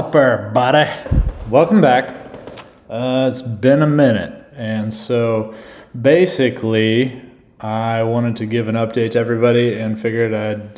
up, everybody? Welcome back. It's been a minute, and so basically I wanted to give an update to everybody and figured I'd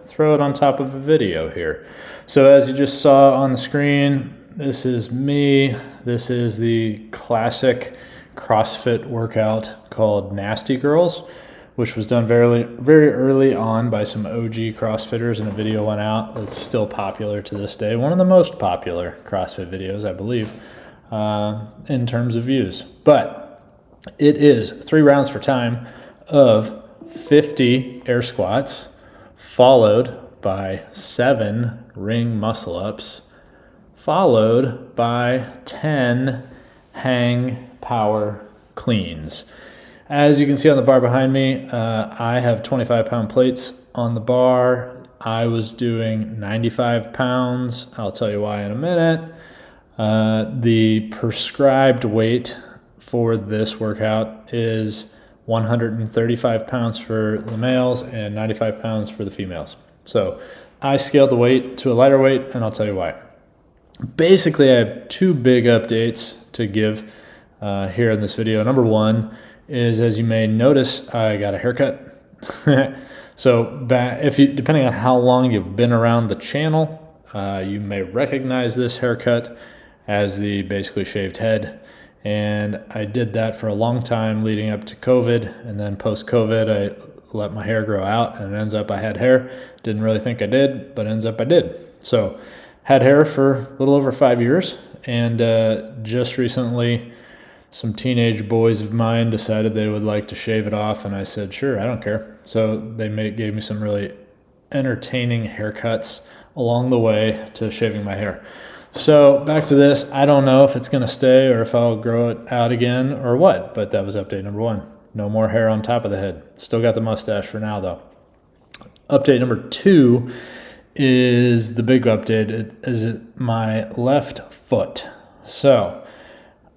throw it on top of a video here. So as you just saw on the screen, this is me. This is the classic CrossFit workout called Nasty Girls, which was done very early on by some OG CrossFitters, and a video went out that's still popular to this day. One of the most popular CrossFit videos, I believe, in terms of views. But it is 3 rounds for time of 50 air squats, followed by 7 ring muscle ups, followed by 10 hang power cleans. As you can see on the bar behind me, I have 25-pound plates on the bar. I was doing 95 pounds. I'll tell you why in a minute. The prescribed weight for this workout is 135 pounds for the males and 95 pounds for the females. So I scaled the weight to a lighter weight, and I'll tell you why. Basically, I have 2 big updates to give here in this video. Number one is, as you may notice, I got a haircut. So depending on how long you've been around the channel, you may recognize this haircut as the basically shaved head. And I did that for a long time leading up to COVID, and then post-COVID I let my hair grow out, and it ends up I had hair. Didn't really think I did, but ends up I did. So had hair for a little over 5 years, and just recently some teenage boys of mine decided they would like to shave it off, and I said, sure, I don't care. So they gave me some really entertaining haircuts along the way to shaving my hair. So back to this, I don't know if it's going to stay or if I'll grow it out again or what, but that was update number 1. No more hair on top of the head. Still got the mustache for now, though. Update number 2 is the big update. It is my left foot. So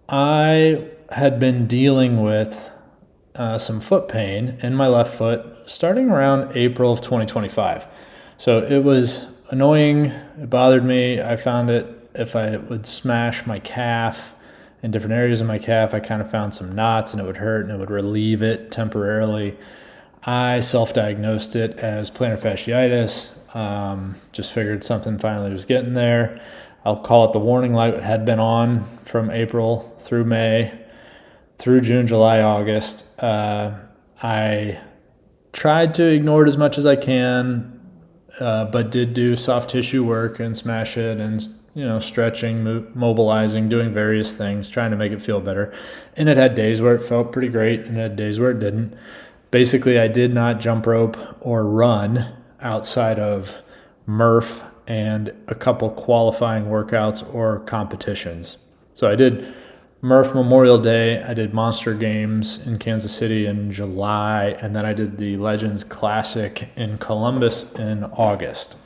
I had been dealing with some foot pain in my left foot starting around April of 2025. So it was annoying. It bothered me. I found it if I would smash my calf in different areas of my calf, I kind of found some knots, and it would hurt, and it would relieve it temporarily. I self-diagnosed it as plantar fasciitis. Just figured something finally was getting there. I'll call it the warning light. It had been on from April through May, through June, July, August. I tried to ignore it as much as I can, but did do soft tissue work and smash it, and stretching, mobilizing, doing various things, trying to make it feel better. And it had days where it felt pretty great, and it had days where it didn't. Basically, I did not jump rope or run outside of Murph and a couple qualifying workouts or competitions. So I did Murph Memorial Day, I did Monster Games in Kansas City in July, and then I did the Legends Classic in Columbus in August.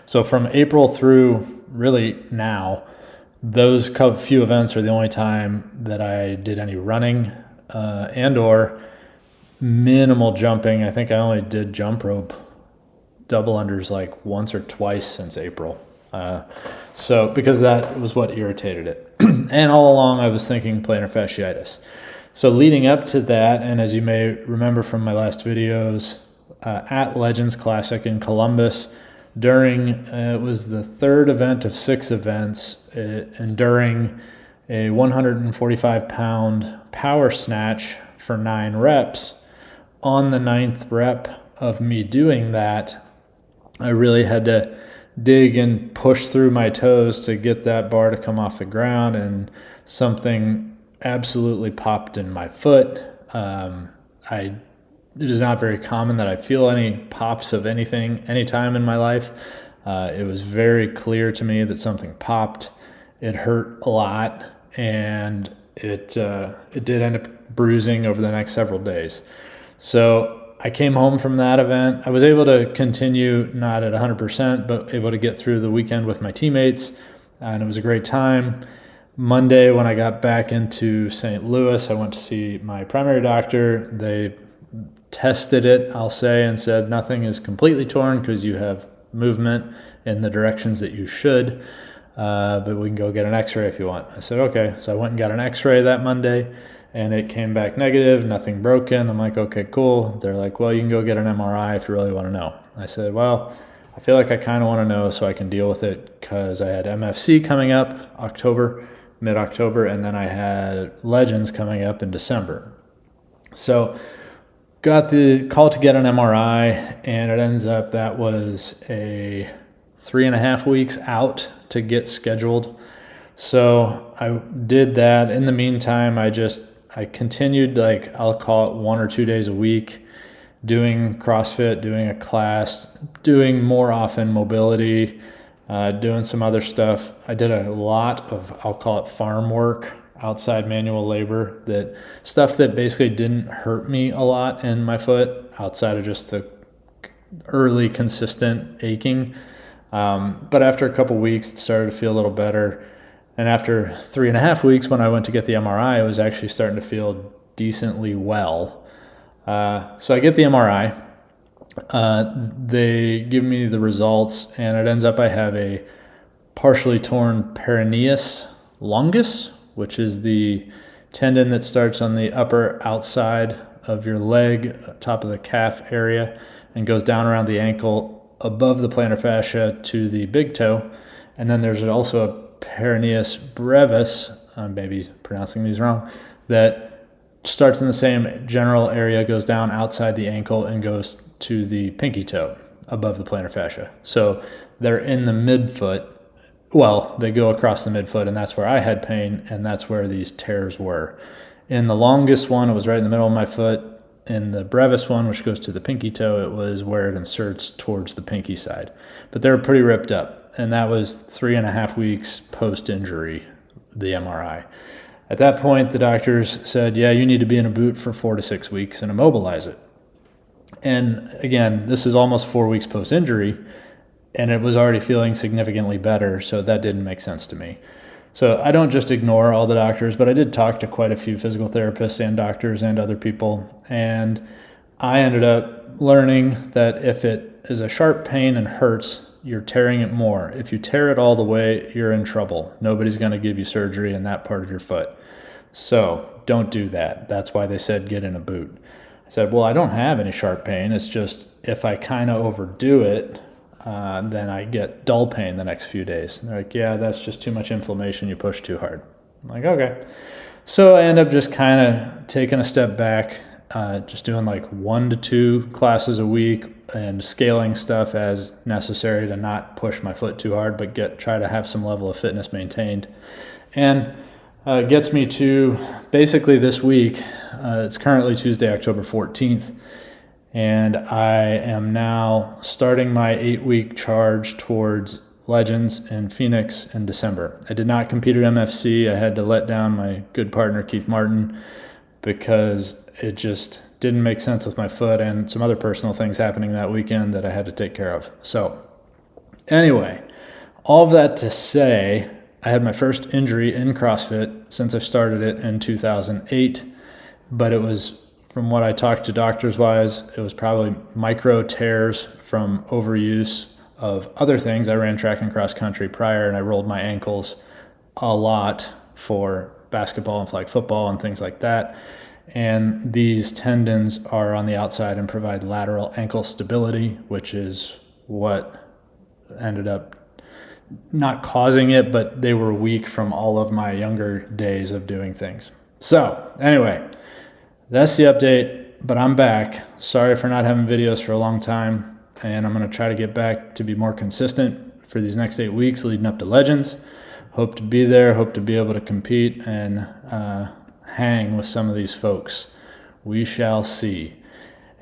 So from April through really now, those few events are the only time that I did any running and or minimal jumping. I think I only did jump rope double unders like once or twice since April. So because that was what irritated it. And all along I was thinking plantar fasciitis. So leading up to that, and as you may remember from my last videos, at Legends Classic in Columbus, during, it was the 3rd event of 6 events, and during a 145-pound power snatch for 9 reps, on the 9th rep of me doing that, I really had to dig and push through my toes to get that bar to come off the ground, and something absolutely popped in my foot. It is not very common that I feel any pops of anything anytime in my life. It was very clear to me that something popped. It hurt a lot, and it did end up bruising over the next several days. So I came home from that event. I was able to continue, not at 100%, but able to get through the weekend with my teammates, and it was a great time. Monday, when I got back into St. Louis, I went to see my primary doctor. They tested it, I'll say, and said nothing is completely torn because you have movement in the directions that you should. but we can go get an x-ray if you want. I said, okay. So I went and got an x-ray that Monday, and it came back negative, nothing broken. I'm like, okay, cool. They're like, well, you can go get an MRI if you really want to know. I said, well, I feel like I kind of want to know so I can deal with it, because I had MFC coming up mid-October, and then I had Legends coming up in December. So got the call to get an MRI, and it ends up that was a 3.5 weeks out to get scheduled. So I did that. In the meantime, I continued, like, I'll call it 1 or 2 days a week, doing CrossFit, doing a class, doing more often mobility, doing some other stuff. I did a lot of, I'll call it farm work, outside manual labor, that stuff that basically didn't hurt me a lot in my foot outside of just the early consistent aching. But after a couple weeks, it started to feel a little better. And after 3.5 weeks, when I went to get the MRI, I was actually starting to feel decently well. So I get the MRI. They give me the results, and it ends up I have a partially torn peroneus longus, which is the tendon that starts on the upper outside of your leg, top of the calf area, and goes down around the ankle above the plantar fascia to the big toe. And then there's also a peroneus brevis, maybe pronouncing these wrong, that starts in the same general area, goes down outside the ankle, and goes to the pinky toe above the plantar fascia. So they're in the midfoot. Well, they go across the midfoot, and that's where I had pain, and that's where these tears were. In the longest one, it was right in the middle of my foot. In the brevis one, which goes to the pinky toe, it was where it inserts towards the pinky side. But they were pretty ripped up, and that was 3.5 weeks post-injury, the MRI. At that point, the doctors said, yeah, you need to be in a boot for 4 to 6 weeks and immobilize it. And again, this is almost 4 weeks post-injury, and it was already feeling significantly better, so that didn't make sense to me. So I don't just ignore all the doctors, but I did talk to quite a few physical therapists and doctors and other people, and I ended up learning that if it is a sharp pain and hurts, you're tearing it more. If you tear it all the way, you're in trouble. Nobody's going to give you surgery in that part of your foot. So don't do that. That's why they said get in a boot. I said, well, I don't have any sharp pain. It's just if I kind of overdo it, then I get dull pain the next few days. And they're like, yeah, that's just too much inflammation. You push too hard. I'm like, okay. So I end up just kind of taking a step back, just doing like 1 to 2 classes a week and scaling stuff as necessary to not push my foot too hard, but try to have some level of fitness maintained. And gets me to basically this week. It's currently Tuesday, October 14th. And I am now starting my 8-week charge towards Legends in Phoenix in December. I did not compete at MFC. I had to let down my good partner, Keith Martin, because it just didn't make sense with my foot and some other personal things happening that weekend that I had to take care of. So anyway, all of that to say, I had my first injury in CrossFit since I started it in 2008, but it was, from what I talked to doctors wise, it was probably micro tears from overuse of other things. I ran track and cross country prior, and I rolled my ankles a lot for basketball and flag football and things like that. And these tendons are on the outside and provide lateral ankle stability, which is what ended up not causing it, but they were weak from all of my younger days of doing things. So anyway, that's the update, but I'm back. Sorry for not having videos for a long time, and I'm going to try to get back to be more consistent for these next 8 weeks leading up to Legends. Hope to be there, hope to be able to compete and hang with some of these folks. We shall see.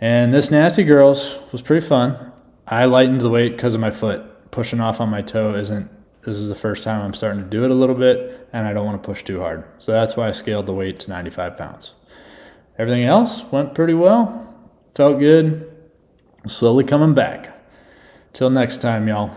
And this Nasty Girls was pretty fun. I lightened the weight because of my foot. Pushing off on my toe this is the first time I'm starting to do it a little bit, and I don't want to push too hard. So that's why I scaled the weight to 95 pounds. Everything else went pretty well. Felt good. Slowly coming back. Till next time, y'all.